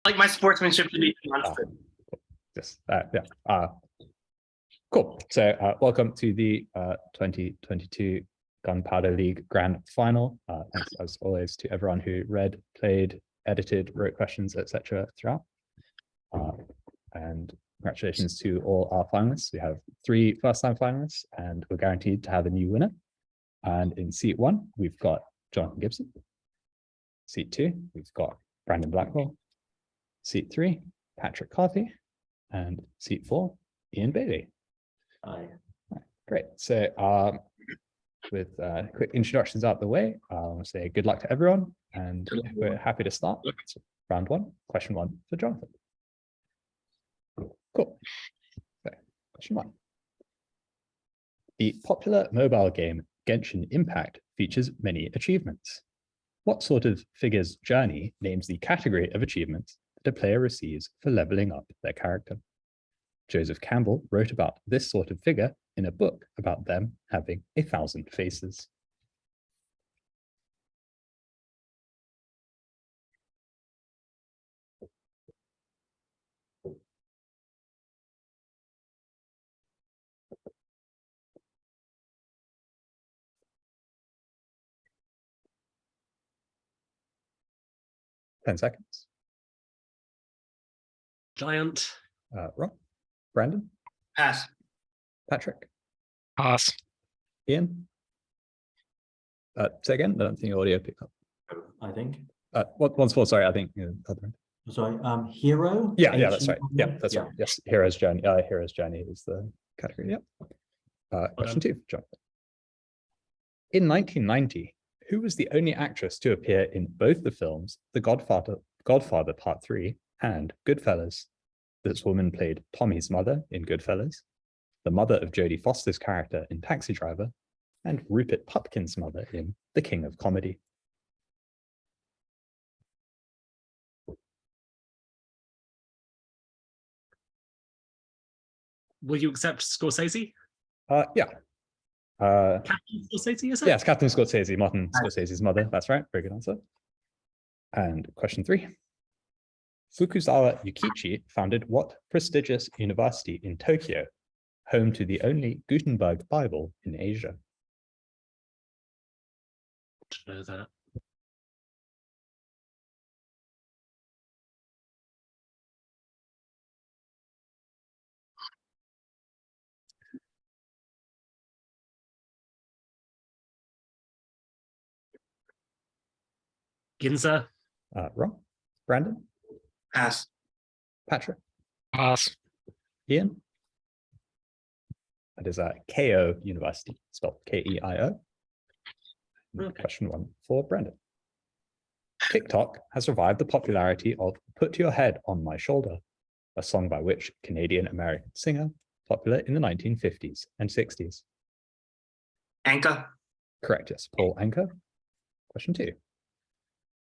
Like my sportsmanship to be constant. Yes, yeah. Cool. So welcome to the 2022 Gunpowder League Grand Final. Thanks as always to everyone who read, played, edited, wrote questions, etc. throughout. And congratulations to all our finalists. We have 3 first-time finalists, and we're guaranteed to have a new winner. And in seat 1, we've got Jonathan Gibson. Seat 2, we've got Brandon Blackwell. Seat 3, Patrick Carthy. And seat 4, Ian Bailey. Hi. Great. So with quick introductions out the way, I want to say good luck to everyone, and we're happy to start. So round 1, question 1 for Jonathan. Cool. So, question 1. The popular mobile game Genshin Impact features many achievements. What sort of figure's journey names the category of achievements that a player receives for leveling up their character? Joseph Campbell wrote about this sort of figure in a book about them having 1,000 faces. Ten seconds. Giant. Rob, Brandon, Pass. Patrick, Pass. Ian. Say again. I don't think your audio picked up. I think. Once more. Sorry, I think. Sorry. Hero. Yeah, that's right. Yeah, that's right. Yes, Hero's Journey. Hero's Journey is the category. Yep. Question 2, John. In 1990, who was the only actress to appear in both the films The Godfather Part 3 and Goodfellas? This woman played Tommy's mother in Goodfellas, the mother of Jodie Foster's character in Taxi Driver, and Rupert Pupkin's mother in The King of Comedy. Will you accept Scorsese? Yeah. Captain Scorsese, is it? Yes, Captain Scorsese, Martin Scorsese's mother. That's right. Very good answer. And question 3. Fukuzawa Yukichi founded what prestigious university in Tokyo, home to the only Gutenberg Bible in Asia? To know that. Ginza. Wrong. Brandon? Pass. Patrick? Pass. Ian? That is Keio University, spelled K-E-I-O. Okay. Question 1 for Brandon. TikTok has revived the popularity of Put Your Head on My Shoulder, a song by which Canadian-American singer, popular in the 1950s and 60s. Anka. Correct, yes. Paul Anka. Question 2.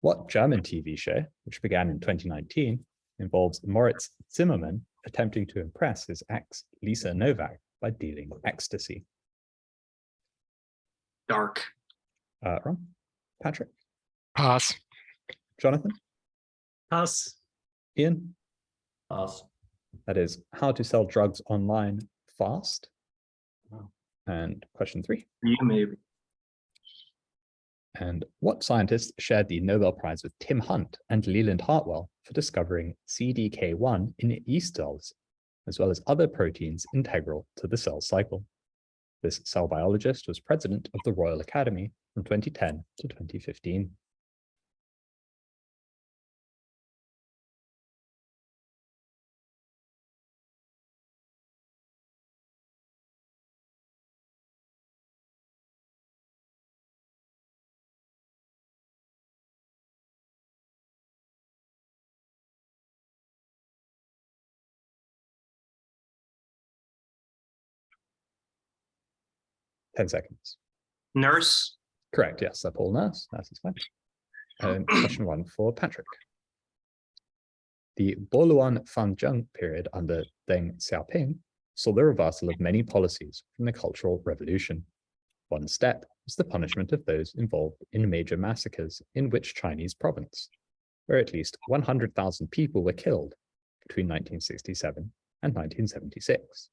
What German TV show, which began in 2019, involves Moritz Zimmermann attempting to impress his ex, Lisa Novak, by dealing ecstasy? Dark. Wrong. Patrick? Pass. Jonathan? Pass. Ian? Pass. That is How to Sell Drugs Online Fast. Wow. And question 3. You maybe. And what scientists shared the Nobel Prize with Tim Hunt and Leland Hartwell for discovering CDK1 in yeast cells, as well as other proteins integral to the cell cycle? This cell biologist was president of the Royal Academy from 2010 to 2015. Ten seconds. Nurse. Correct, yes, Paul Nurse. Nurse is fine. Question 1 for Patrick. The Boluan Fanzheng period under Deng Xiaoping saw the reversal of many policies from the Cultural Revolution. One step was the punishment of those involved in major massacres in which Chinese province? where at least 100,000 people were killed between 1967 and 1976.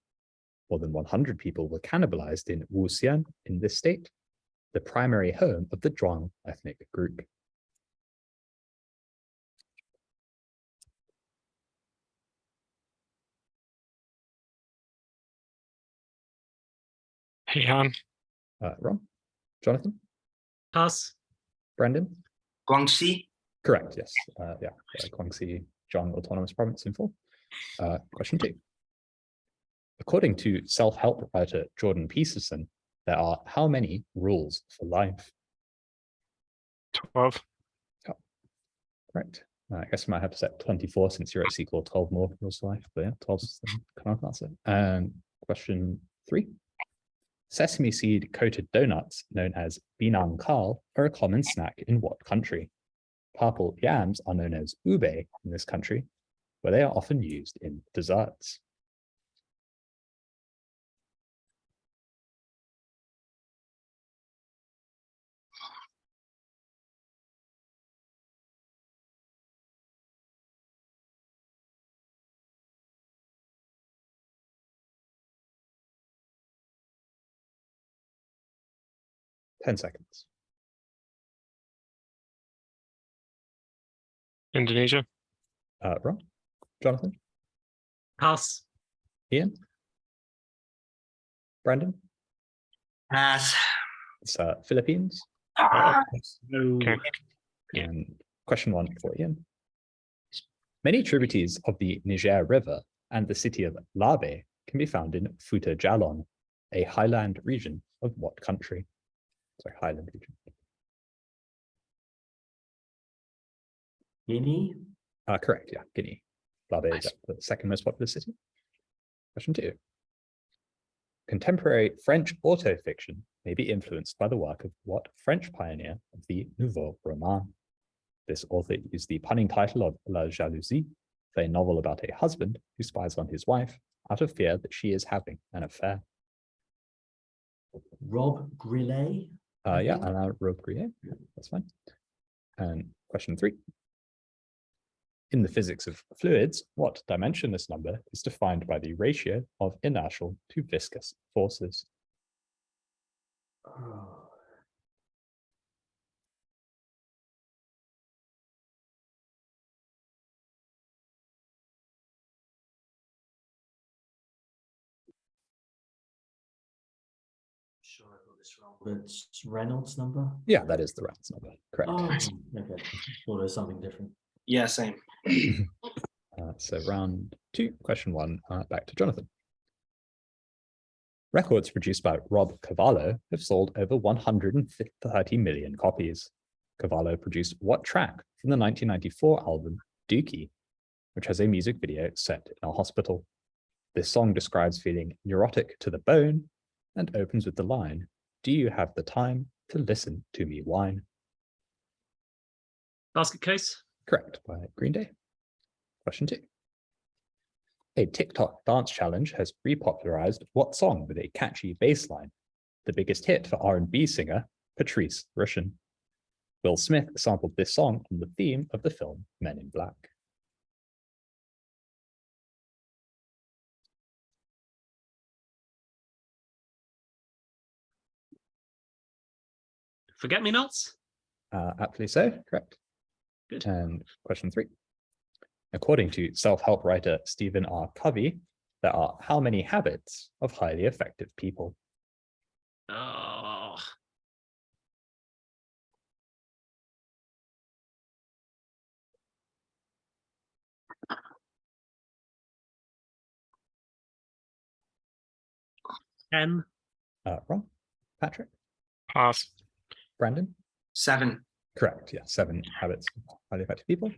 More than 100 people were cannibalized in Wuxian in this state, the primary home of the Zhuang ethnic group. Heian. Ron? Jonathan? Pass. Brandon? Guangxi. Correct, yes. Guangxi Zhuang Autonomous Province in full. Question 2. According to self-help writer Jordan Peterson, there are how many rules for life? 12. Correct. I guess I might have to set 24 since you're at SQL 12 more rules for life, but yeah, 12 is the correct answer. And question 3. Sesame seed coated donuts known as binang kal are a common snack in what country? Purple yams are known as ube in this country, where they are often used in desserts. Ten seconds. Indonesia. Ron? Jonathan? Pass. Ian? Brandon? Pass. It's Philippines. No. Okay. Yeah. And question 1 for Ian. Many tributaries of the Niger River and the city of Labe can be found in Futa Jalon, a highland region of what country? Sorry, highland region. Guinea? Correct, yeah, Guinea. Labe is the second most popular city. Question 2. Contemporary French autofiction may be influenced by the work of what French pioneer of the Nouveau Roman? This author used the punning title of La Jalousie for a novel about a husband who spies on his wife out of fear that she is having an affair. Rob Grillet? I Yeah, think. Alain Robbe-Grillet, that's fine. And question 3. In the physics of fluids, what dimensionless number is defined by the ratio of inertial to viscous forces? Oh. Sure, I got this wrong. But it's Reynolds number? Yeah, that is the Reynolds number, correct. Oh, okay. Thought it was something different. Yeah, same. So round 2, question 1, back to Jonathan. Records produced by Rob Cavallo have sold over 130 million copies. Cavallo produced what track from the 1994 album Dookie, which has a music video set in a hospital? This song describes feeling neurotic to the bone and opens with the line, "Do you have the time to listen to me whine?" Basket case. Correct, by Green Day. Question 2. A TikTok dance challenge has repopularized what song with a catchy bass line? The biggest hit for R&B singer Patrice Rushen. Will Smith sampled this song on the theme of the film Men in Black. Forget me nots. Aptly so, correct. Good. And question 3. According to self-help writer Stephen R. Covey, there are how many habits of highly effective people? Oh. M. Ron? Patrick? Pass. Brandon? 7. Correct, yeah, 7 habits of highly effective people.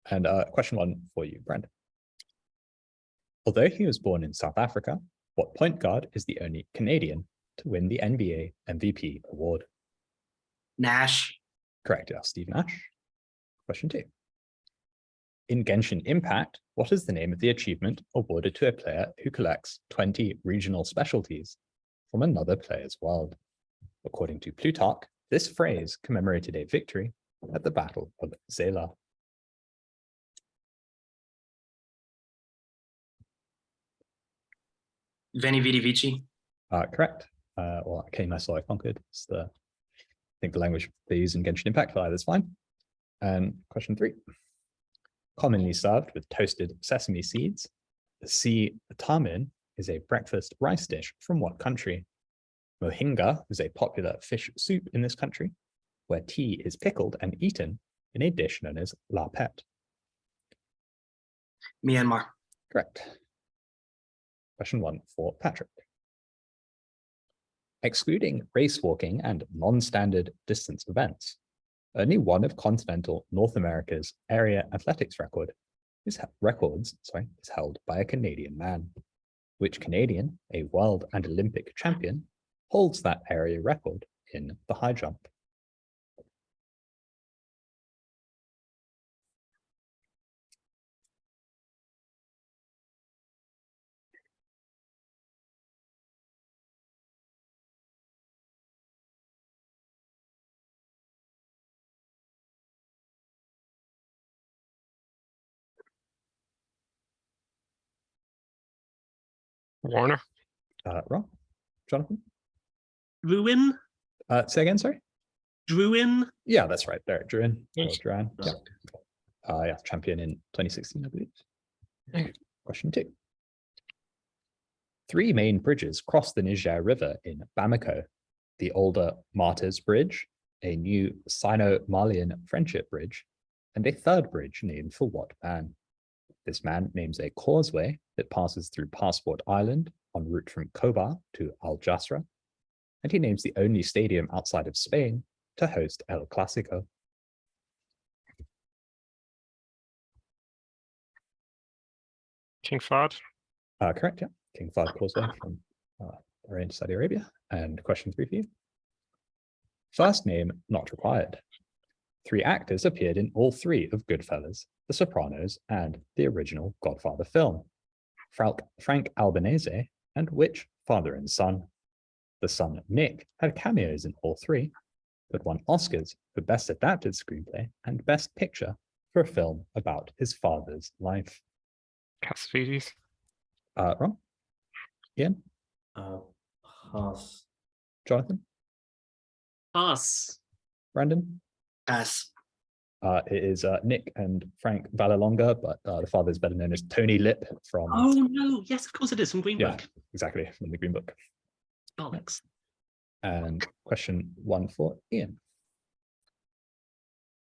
And question 1 for you, Brandon. Although he was born in South Africa, what point guard is the only Canadian to win the NBA MVP award? Nash. Correct, yeah, Steve Nash. Question 2. In Genshin Impact, what is the name of the achievement awarded to a player who collects 20 regional specialties from another player's world? According to Plutarch, this phrase commemorated a victory at the Battle of Zela. Veni Vidi Vici. Correct. Or King I Saw I Conquered. It's the, I think the language they use in Genshin Impact for either is fine. And question 3. Commonly served with toasted sesame seeds, the sea tamin is a breakfast rice dish from what country? Mohinga is a popular fish soup in this country, where tea is pickled and eaten in a dish known as la pet. Myanmar. Correct. Question 1 for Patrick. Excluding race walking and non-standard distance events, only one of continental North America's area athletics records is held by a Canadian man. Which Canadian, a world and Olympic champion, holds that area record in the high jump? Warner. Wrong. Jonathan? Druin. Say again, sorry? Druin. Yeah, that's right. There, Druin. Yes. Druin. Yeah. Yeah, champion in 2016, I believe. Question 2. 3 main bridges cross the Niger River in Bamako: the older Martyrs Bridge, a new Sino-Malian Friendship Bridge, and a third bridge named for what man? This man names a causeway that passes through Passport Island en route from Koba to Al Jasra, and he names the only stadium outside of Spain to host El Clasico. King Fahd. Correct, yeah. King Fahd Causeway from Bahrain to Saudi Arabia. And question 3 for you. First name not required. 3 actors appeared in all 3 of Goodfellas, The Sopranos, and the original Godfather film. Frank Albanese and which father and son? The son, Nick, had cameos in all 3, but won Oscars for Best Adapted Screenplay and Best Picture for a film about his father's life. Cassavetes. Wrong. Ian? Pass. Jonathan? Pass. Brandon? Pass. It is Nick and Frank Vallelonga, but the father is better known as Tony Lip from... Oh no, yes, of course it is from Green Yeah, Book. exactly, from the Green Book. Bollocks. And question 1 for Ian.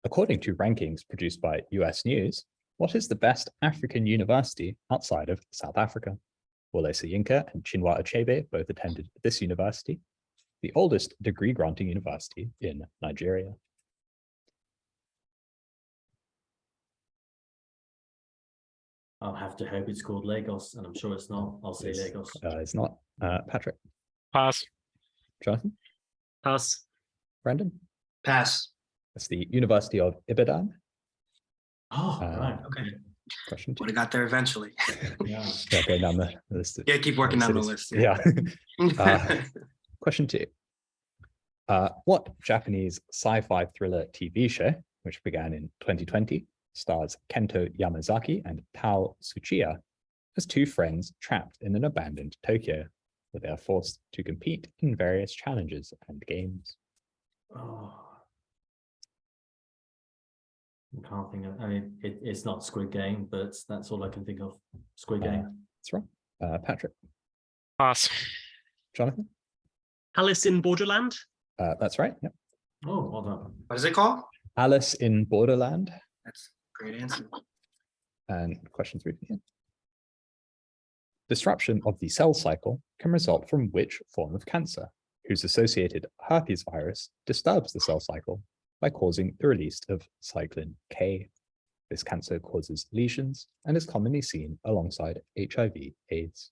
According to rankings produced by US News, what is the best African university outside of South Africa? Wole Soyinka and Chinua Achebe both attended this university, the oldest degree-granting university in Nigeria. I'll have to hope it's called Lagos, and I'm sure it's not. I'll say Lagos. It's not. Patrick? Pass. Jonathan? Pass. Brandon? Pass. It's the University of Ibadan. Oh, right. Okay. Question 2. Would have got there eventually. Yeah. Yeah, going down the list. Yeah, keep working down the cities. list. Yeah. Question 2. What Japanese sci-fi thriller TV show, which began in 2020, stars Kento Yamazaki and Tao Tsuchiya as 2 friends trapped in an abandoned Tokyo, where they are forced to compete in various challenges and games? Oh. I can't think of. I mean, it's not Squid Game, but that's all I can think of. Squid Game. That's wrong. Patrick? Pass. Jonathan? Alice in Borderland. That's right. Yep. Oh, well done. What is it called? Alice in Borderland. That's a great answer. And question 3 again. Disruption of the cell cycle can result from which form of cancer, whose associated herpes virus disturbs the cell cycle by causing the release of cyclin K. This cancer causes lesions and is commonly seen alongside HIV/AIDS.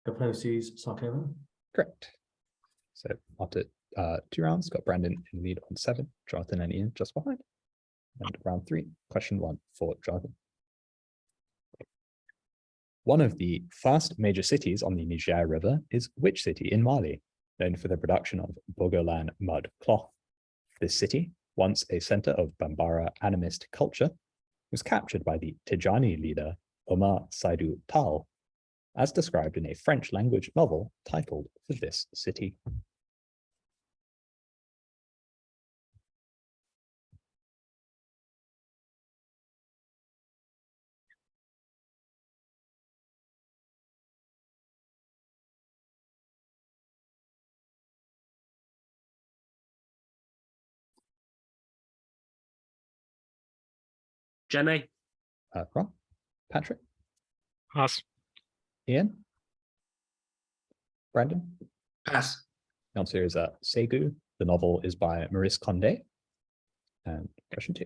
Kaposi's sarcoma. Correct. So after 2 rounds, got Brandon in the lead on 7, Jonathan and Ian just behind. And round 3, question 1 for Jonathan. One of the first major cities on the Niger River is which city in Mali, known for the production of Bogolan mud cloth? This city, once a center of Bambara animist culture, was captured by the Tijani leader Omar Saidu Tal as described in a French language novel titled For This City. Jenny. Ron, Patrick, Pass. Ian, Brandon. Pass. The answer is Segu. The novel is by Maurice Condé. And question 2.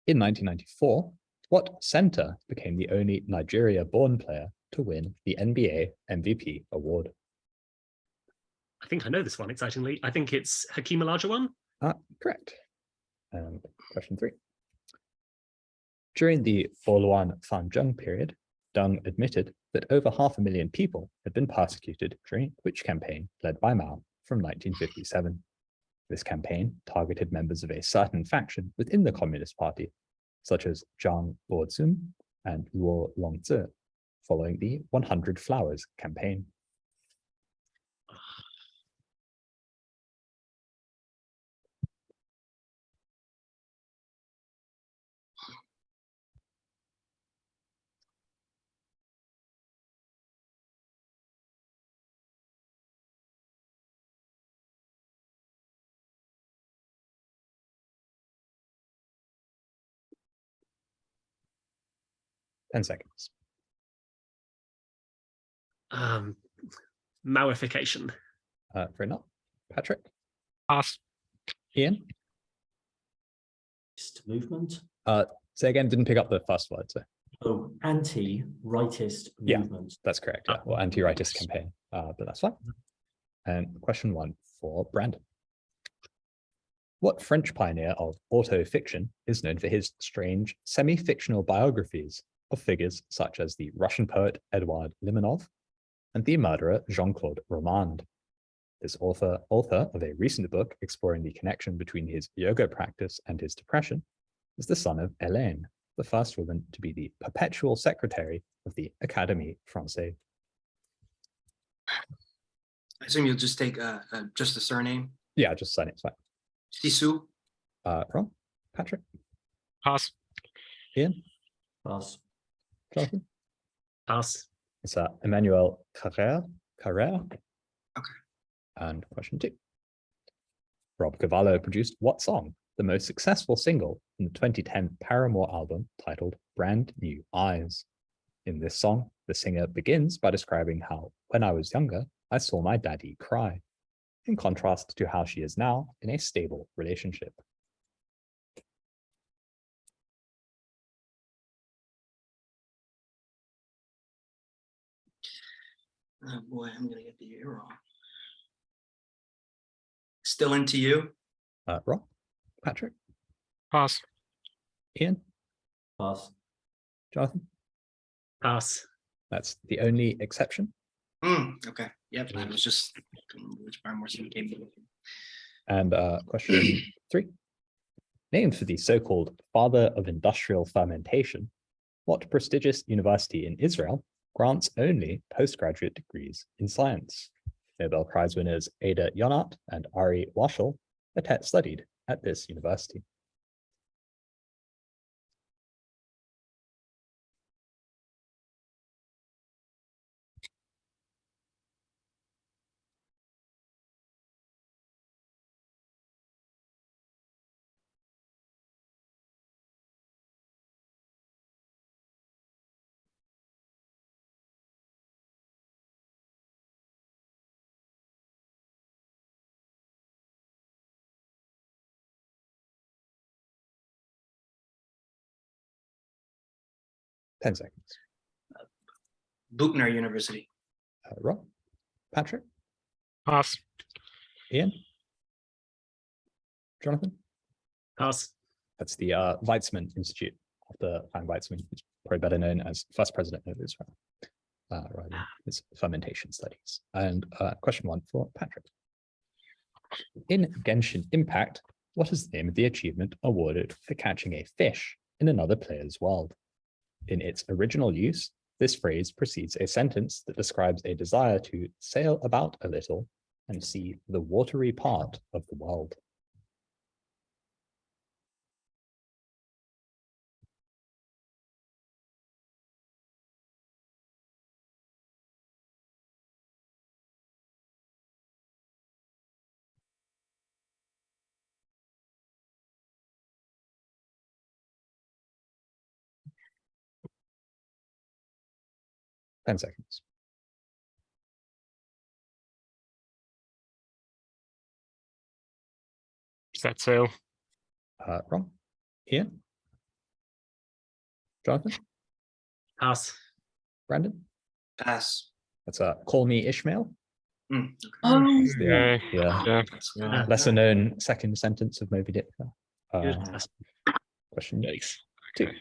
In 1994, what center became the only Nigeria-born player to win the NBA MVP award? I think I know this one, excitingly. I think it's Hakeem Olajuwon. Correct. And question 3. During the Boluan Fanjung period, Deng admitted that over 500,000 people had been persecuted during which campaign led by Mao from 1957. This campaign targeted members of a certain faction within the Communist Party, such as Zhang Luozun and Luo Longzi, following the 100 Flowers campaign. Ten seconds. Maoification. For enough. Patrick, Pass. Ian. Movement. Say again, didn't pick up the first word. So Oh, anti-rightist Yeah. movement. that's correct. Yeah, or anti-rightist campaign. But that's fine. And question 1 for Brandon. What French pioneer of auto-fiction is known for his strange, semi-fictional biographies of figures such as the Russian poet Edouard Limonov and the murderer Jean-Claude Romand? This author of a recent book exploring the connection between his yoga practice and his depression is the son of Hélène, the first woman to be the perpetual secretary of the Académie Française. I assume you'll just take just a surname. Yeah, just sign it. Fine. Sisu. Ron, Patrick, Pass. Ian, Pass. Jonathan. Pass. It's Emmanuel Carrère. Okay. And question 2. Rob Cavallo produced what song, the most successful single in the 2010 Paramore album titled Brand New Eyes? In this song, the singer begins by describing how, when I was younger, I saw my daddy cry, in contrast to how she is now in a stable relationship. Oh boy, I'm gonna get the year wrong. Still into you. Rob, Patrick, Pass. Ian, Pass. Jonathan. Pass. That's the only exception. Okay. Yep. I was just which Paramore song came to. And question 3. Named for the so-called father of industrial fermentation, what prestigious university in Israel grants only postgraduate degrees in science? Nobel Prize winners Ada Yonat and Ari Washel studied at this university. Ten seconds. Buchner University. Rob, Patrick, Pass. Ian, Jonathan. Pass. That's the Weizmann Institute after Chaim Weizmann, who's probably better known as first president of Israel, rather than his fermentation studies. And question 1 for Patrick. In Genshin Impact, what is the name of the achievement awarded for catching a fish in another player's world? In its original use, This phrase precedes a sentence that describes a desire to sail about a little and see the watery part of the world. Ten seconds. Set sail. Wrong. Ian? Jonathan? Pass. Brandon? Pass. That's Call Me Ishmael. Oh, It's the, Yeah. yeah. lesser known second sentence of Moby Dick. Good. Question Yikes. 2. Okay.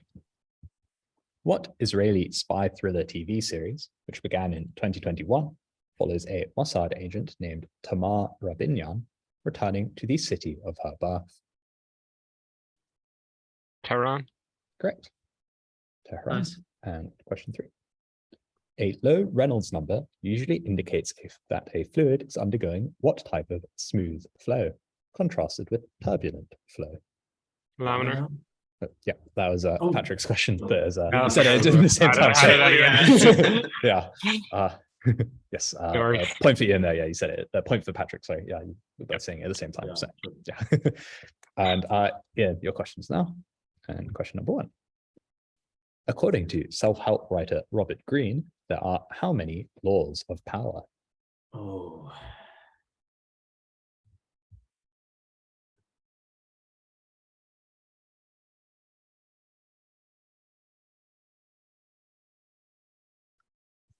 What Israeli spy thriller TV series, which began in 2021, follows a Mossad agent named Tamar Rabinyan returning to the city of her birth? Tehran. Correct. Tehran. Nice. And question 3. A low Reynolds number usually indicates that a fluid is undergoing what type of smooth flow, contrasted with turbulent flow? Laminar. Yeah, that was Oh. Patrick's question. There's, Oh, you said it in the same time. How did I so- get it? yeah. Yes. Sorry. Point for Ian there. Yeah, you said it. Point for Patrick. Sorry. Yeah, you were both saying it at the same time. Yeah. So yeah. And Ian, your questions now. And question number 1. According to self-help writer Robert Greene, there are how many laws of power? Oh.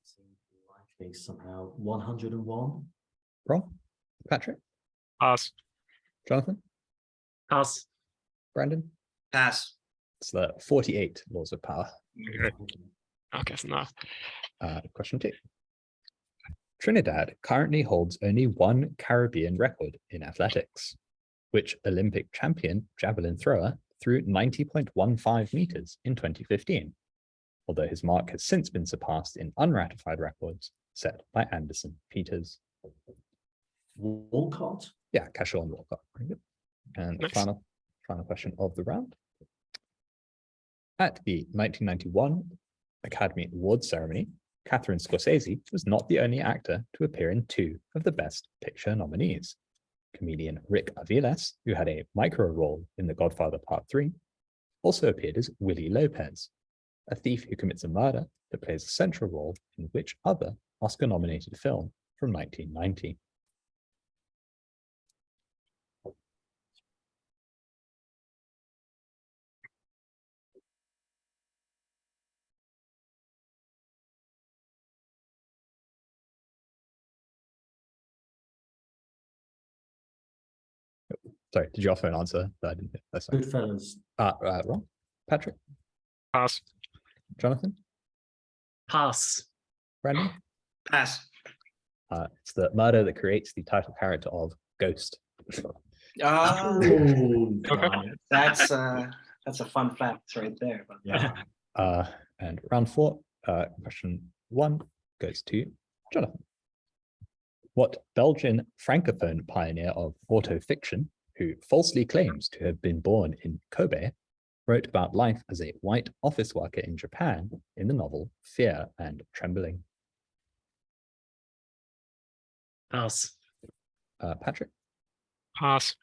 Seems likely somehow 101. Wrong. Patrick? Pass. Jonathan? Pass. Brandon? Pass. It's the 48 laws of power. Okay. Okay, so now. Question 2. Trinidad currently holds only one Caribbean record in athletics, which Olympic champion javelin thrower threw 90.15 meters in 2015, although his mark has since been surpassed in unratified records set by Anderson Peters. Walcott. Yeah, Cashel and Walcott. Very good. And Nice. final question of the round. At the 1991 Academy Awards ceremony, Catherine Scorsese was not the only actor to appear in 2 of the Best Picture nominees. Comedian Rick Aviles, who had a micro role in The Godfather Part 3, also appeared as Willie Lopez, a thief who commits a murder that plays a central role in which other Oscar-nominated film from 1990. Sorry, did you offer an answer that I didn't hear? That's sorry. Goodfellas. Wrong. Patrick? Pass. Jonathan? Pass. Brandon? Pass. It's the murder that creates the title character of Ghost. Oh, Okay. that's a fun fact right there. But Yeah. And round 4, question 1 goes to Jonathan. What Belgian francophone pioneer of autofiction, who falsely claims to have been born in Kobe, wrote about life as a white office worker in Japan in the novel Fear and Trembling? Pass. Patrick? Pass.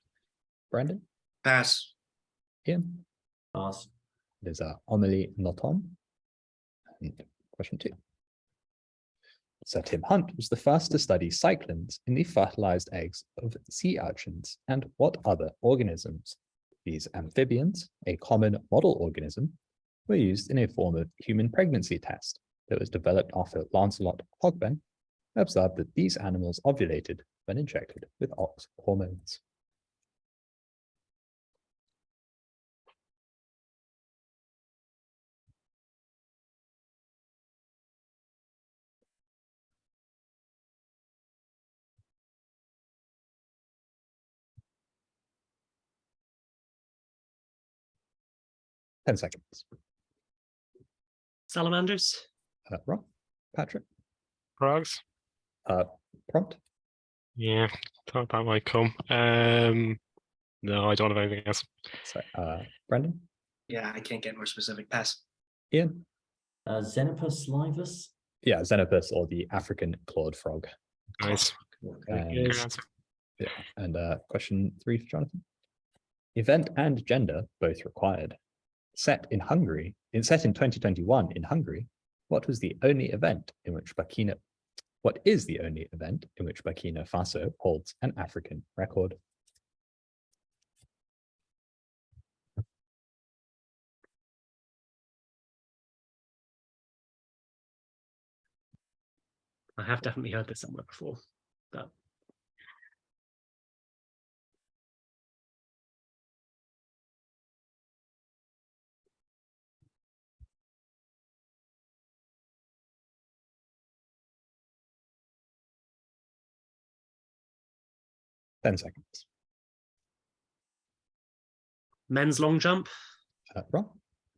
Brandon? pass. Ian? Pass. It is Amélie Nothomb. And question 2. Sir Tim Hunt was the first to study cyclones in the fertilized eggs of sea urchins and what other organisms? These amphibians, a common model organism, were used in a form of human pregnancy test that was developed after Lancelot Hogben observed that these animals ovulated when injected with ox hormones. Ten seconds. Salamanders. Rob, Patrick, Frogs. prompt. Yeah, thought that might come. No, I don't have anything else. So, Brendan, Yeah, I can't get more specific. Pass. Ian. Xenopus livus. Yeah, Xenopus or the African clawed frog. Nice. And, Good answer. yeah, and question 3 for Jonathan. Event and gender both required. Set in 2021 in Hungary, what is the only event in which Burkina Faso holds an African record? I have definitely heard this somewhere before. But 10 seconds. men's long jump. Rob,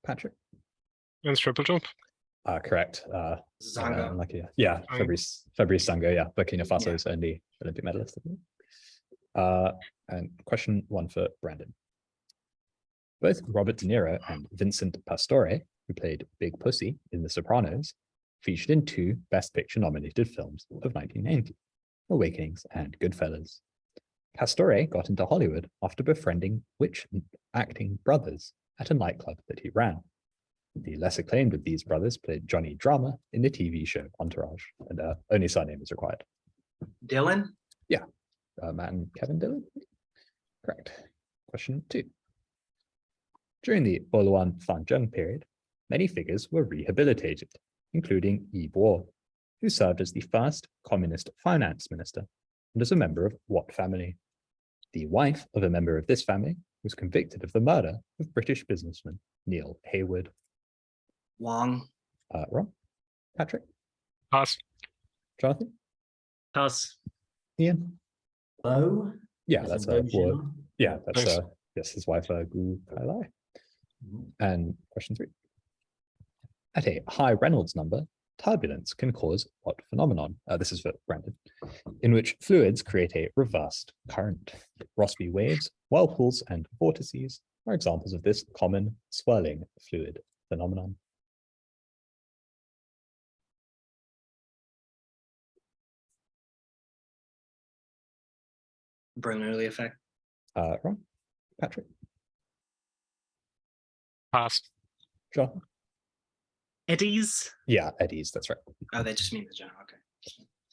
Patrick. Men's triple jump. Correct. Zongo. Unlucky. Yeah, Fabrice Sango. Yeah, Burkina Faso's only Olympic medalist. And question 1 for Brandon. Both Robert De Niro and Vincent Pastore, who played Big Pussy in The Sopranos, featured in 2 Best Picture nominated films of 1990, Awakenings and Goodfellas. Pastore got into Hollywood after befriending which acting brothers at a nightclub that he ran. The less acclaimed of these brothers played Johnny Drama in the TV show Entourage, and only surname is required. Dylan. Matt and Kevin Dillon? Correct. Question 2. During the Boluan Fanjung period, many figures were rehabilitated, including Yi Bo, who served as the first communist finance minister and as a member of what family? The wife of a member of this family was convicted of the murder of British businessman Neil Haywood. Wong. Rob, Patrick, Pass. Jonathan, Pass. Ian. Bo. Yeah, as that's in a Bo word. Jin. Yeah, that's Nice. yes, his wife Gu Kai Lai. Mhm. And question 3. At a high Reynolds number, turbulence can cause what phenomenon? This is for Brandon, in which fluids create a reversed current. Rossby waves, whirlpools, and vortices are examples of this common swirling fluid phenomenon. Bernoulli effect. Ron, Patrick, Pass. John. Eddies. Yeah, eddies, that's right. Oh, they just mean the general. Okay.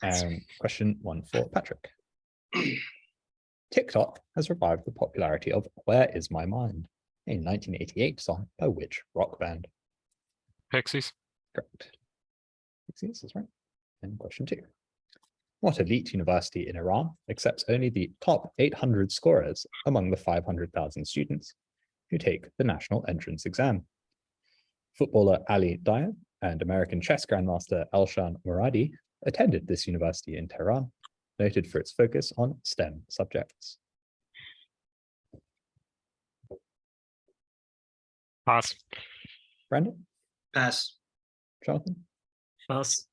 And question 1 for Patrick. TikTok has revived the popularity of Where Is My Mind, a 1988 song by which rock band? Pixies. Correct. This is right. And question 2. What elite university in Iran accepts only the top 800 scorers among the 500,000 students who take the national entrance exam? Footballer Ali Daya and American chess grandmaster Elshan Muradi attended this university in Tehran, noted for its focus on STEM subjects. Pass. Brandon, Pass. Jonathan, Pass.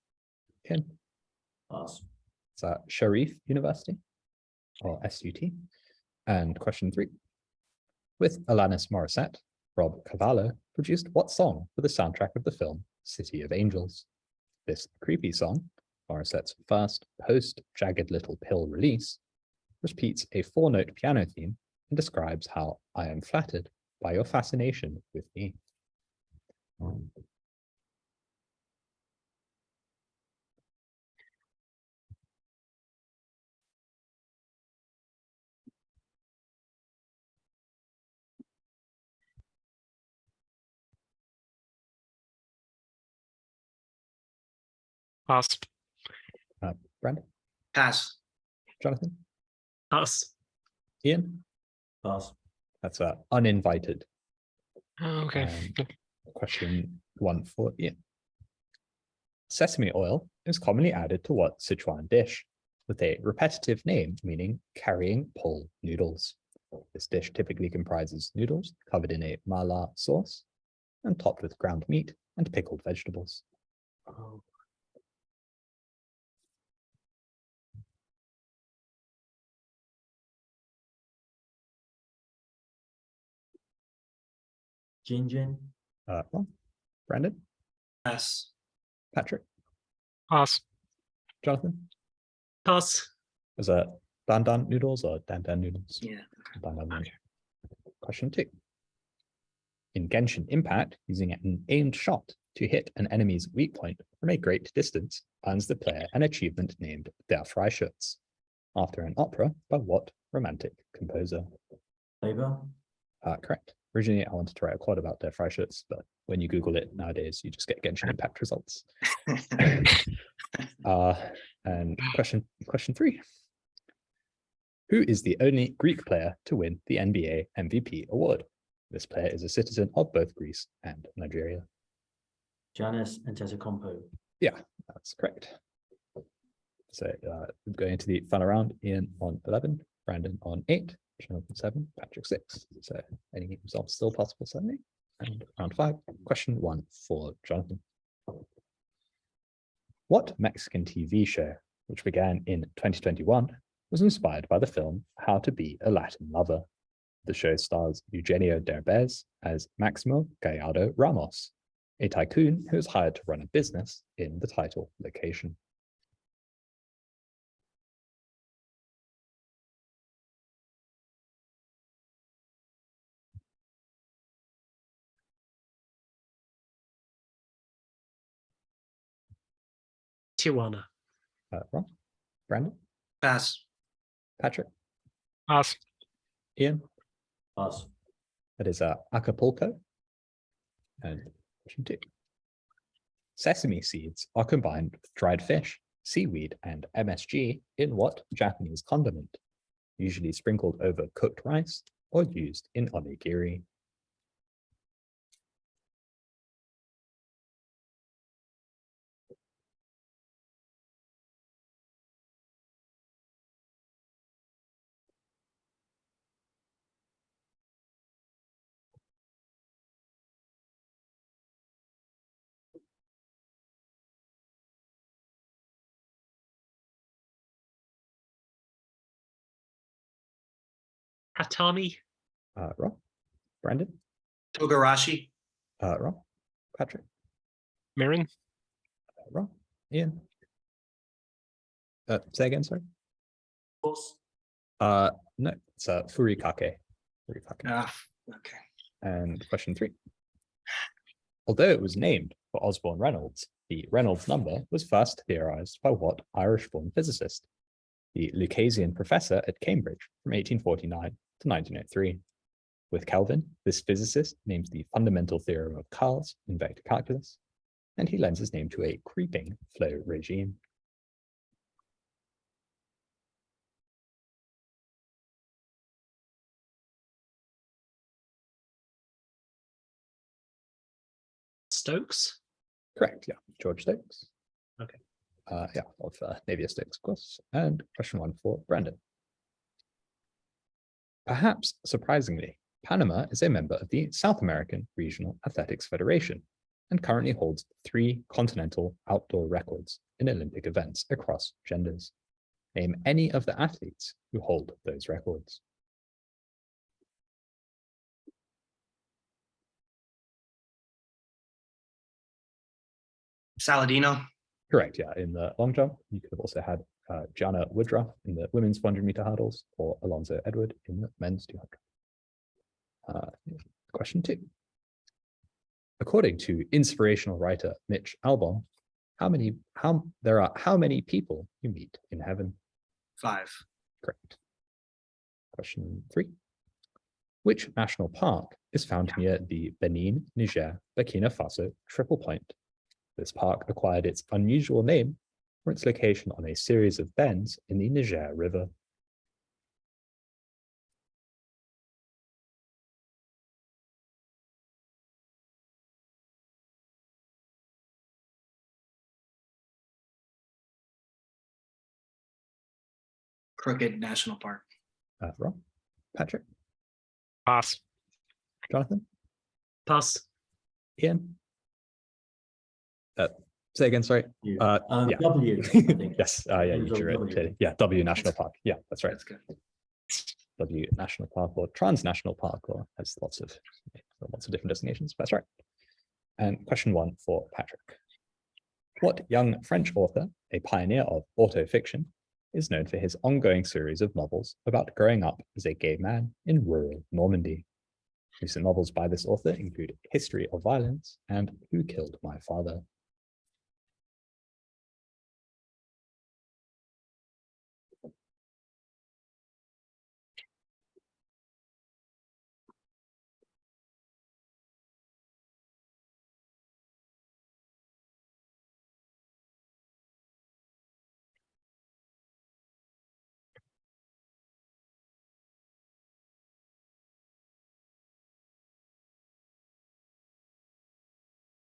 Ken. Pass. It's at Sharif University, or SUT. And question 3. With Alanis Morissette, Rob Cavallo produced what song for the soundtrack of the film City of Angels? This creepy song, Morissette's first post-Jagged Little Pill release, repeats a 4-note piano theme and describes how I am flattered by your fascination with me. Pass. Brandon, Pass. Jonathan, Pass. Ian? Pass. That's uninvited. Oh, okay. Question 1 for Ian. Sesame oil is commonly added to what Sichuan dish, with a repetitive name meaning carrying pole noodles. This dish typically comprises noodles covered in a mala sauce and topped with ground meat and pickled vegetables. Oh. Gin. Wrong. Brandon, Pass. Patrick, Pass. Jonathan. Pass. Is that Dan Dan noodles or Dan Dan noodles? Yeah. Dan Dan noodles. Question 2. In Genshin Impact, using an aimed shot to hit an enemy's weak point from a great distance earns the player an achievement named Der Freischütz, after an opera by what romantic composer? Faber. Correct. Originally, I wanted to write a quote about Der Freischütz, but when you Google it nowadays, you just get Genshin Impact results. And question 3. Who is the only Greek player to win the NBA MVP award? This player is a citizen of both Greece and Nigeria. Giannis Antetokounmpo. Yeah, that's correct. So going into the final round, Ian on 11, Brandon on 8, Jonathan 7, Patrick 6. So any results still possible suddenly. And round 5, question 1 for Jonathan. What Mexican TV show, which began in 2021, was inspired by the film How to Be a Latin Lover? The show stars Eugenio Derbez as Maximo Gallardo Ramos, a tycoon who is hired to run a business in the title location. Tijuana. Wrong. Brandon, Pass. Patrick, Pass. Ian. Pass. That is Acapulco. And question 2. Sesame seeds are combined with dried fish, seaweed, and MSG in what Japanese condiment? Usually sprinkled over cooked rice or used in onigiri. Atami. Wrong. Brandon, Togarashi. wrong. Patrick, Mirren. wrong. Ian. Say again, sorry. Horse. No, it's furikake. Furikake. Ah, okay. And question 3. Although it was named for Osborne Reynolds, the Reynolds number was first theorized by what Irish-born physicist? The Lucasian professor at Cambridge from 1849 to 1903. With Kelvin, this physicist names the fundamental theorem of Karl's in vector calculus, and he lends his name to a creeping flow regime. Stokes. Correct, yeah, George Stokes. Okay. Yeah, of Navier Stokes, of course. And question 1 for Brandon. Perhaps surprisingly, Panama is a member of the South American Regional Athletics Federation and currently holds 3 continental outdoor records in Olympic events across genders. Name any of the athletes who hold those records. Saladino. Correct, yeah. In the long jump, you could have also had Gianna Woodruff in the women's 400-meter hurdles or Alonzo Edward in the men's 200. Question 2. According to inspirational writer Mitch Albom, how many people you meet in heaven? 5. Correct. Question 3. Which national park is found near the Benin, Niger, Burkina Faso triple point? This park acquired its unusual name for its location on a series of bends in the Niger River. Crooked National Park. Wrong. Patrick, Pass. Jonathan, Pass. Ian. Say again, sorry. Yeah. W, I think. Yes, yeah, you Ends on drew it W. clearly. Yeah, W National Park. Yeah, that's right. That's good. W National Park or Transnational Park, or has lots of different designations. That's right. And question 1 for Patrick. What young French author, a pioneer of autofiction, is known for his ongoing series of novels about growing up as a gay man in rural Normandy? Recent novels by this author include History of Violence and Who Killed My Father?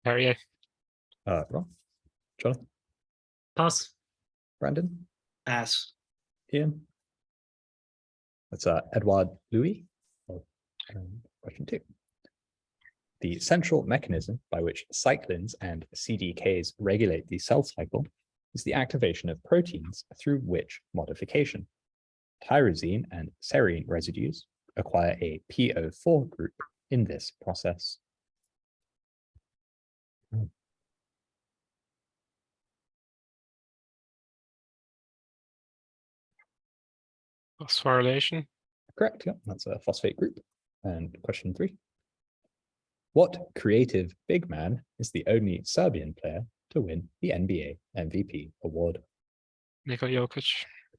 Perrier. Ron, Jonathan, Pass. Brandon, Pass. Ian. That's Edouard Louis. Question 2. The central mechanism by which cyclins and CDKs regulate the cell cycle is the activation of proteins through which modification. Tyrosine and serine residues acquire a PO4 group in this process. Phosphorylation. Correct, yeah, that's a phosphate group. And question 3. What creative big man is the only Serbian player to win the NBA MVP award? Nikola Jokic.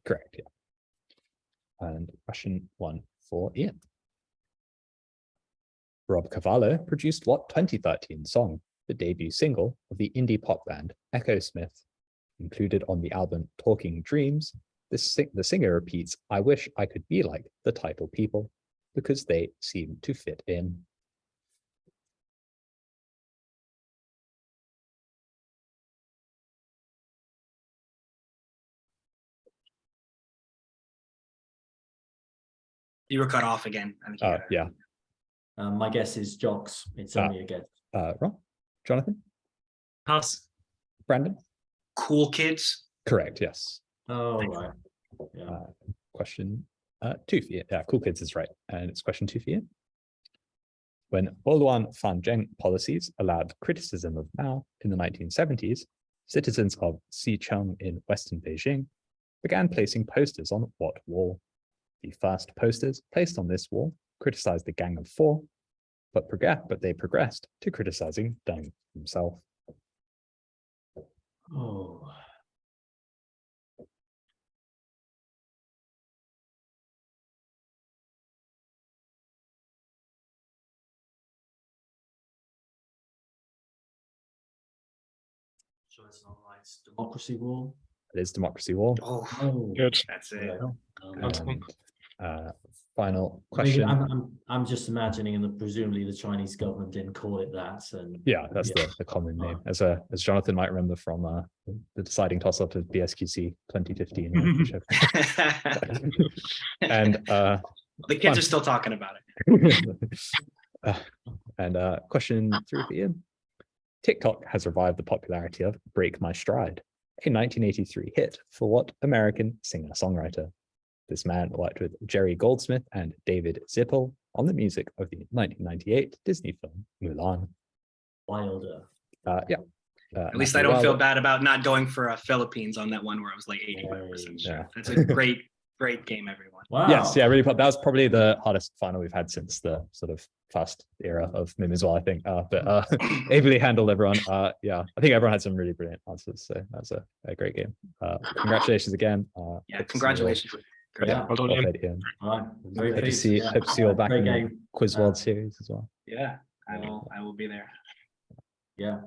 Correct, yeah. And question 1 for Ian. Rob Cavallo produced what 2013 song, the debut single of the indie pop band Echo Smith? Included on the album Talking Dreams, the singer repeats, "I wish I could be like the title people," because they seem to fit in. You were cut off again. I think you gotta- Yeah. My guess is Jocks. It's only a guess. Ron, Jonathan, Pass. Brandon. Cool Kids. Correct, yes. Oh, right. Yeah. Question 2 for you. Yeah, Cool Kids is right. And it's question 2 for you. When Oluan Fanjeng policies allowed criticism of Mao in the 1970s, citizens of Xicheng in Western Beijing began placing posters on what wall? The first posters placed on this wall criticized the Gang of Four, but they progressed to criticizing Deng himself. Oh. Sure, it's not right. It's Democracy Wall. It is Democracy Wall. Oh, Oh, Good. that's it. And, final question. I'm just imagining, and presumably the Chinese government didn't call it that. And Yeah, that's the common name. As Jonathan might remember from the deciding toss-up of BSQC 2015. And The kids are still talking about it. and question 3 for Ian. TikTok has revived the popularity of Break My Stride, a 1983 hit for what American singer-songwriter? This man worked with Jerry Goldsmith and David Zippel on the music of the 1998 Disney film Mulan. Wilder. Yeah. At least I don't feel bad about not going for Philippines on that one where I was like 85% sure. Yeah. That's a great game, everyone. Wow. Yes, yeah, really. That was probably the hardest final we've had since the sort of first era of MIM as well, I think. But ably handled, everyone. Yeah, I think everyone had some really brilliant answers. So that's a great game. Congratulations again. Yeah, congratulations. Great. Yeah. Well done, Well Ian. played, Ian. All right. Very Hope to pleased. see Yeah. you all back Great in the game. Quiz World Series as well. Yeah, I will be there. Yeah.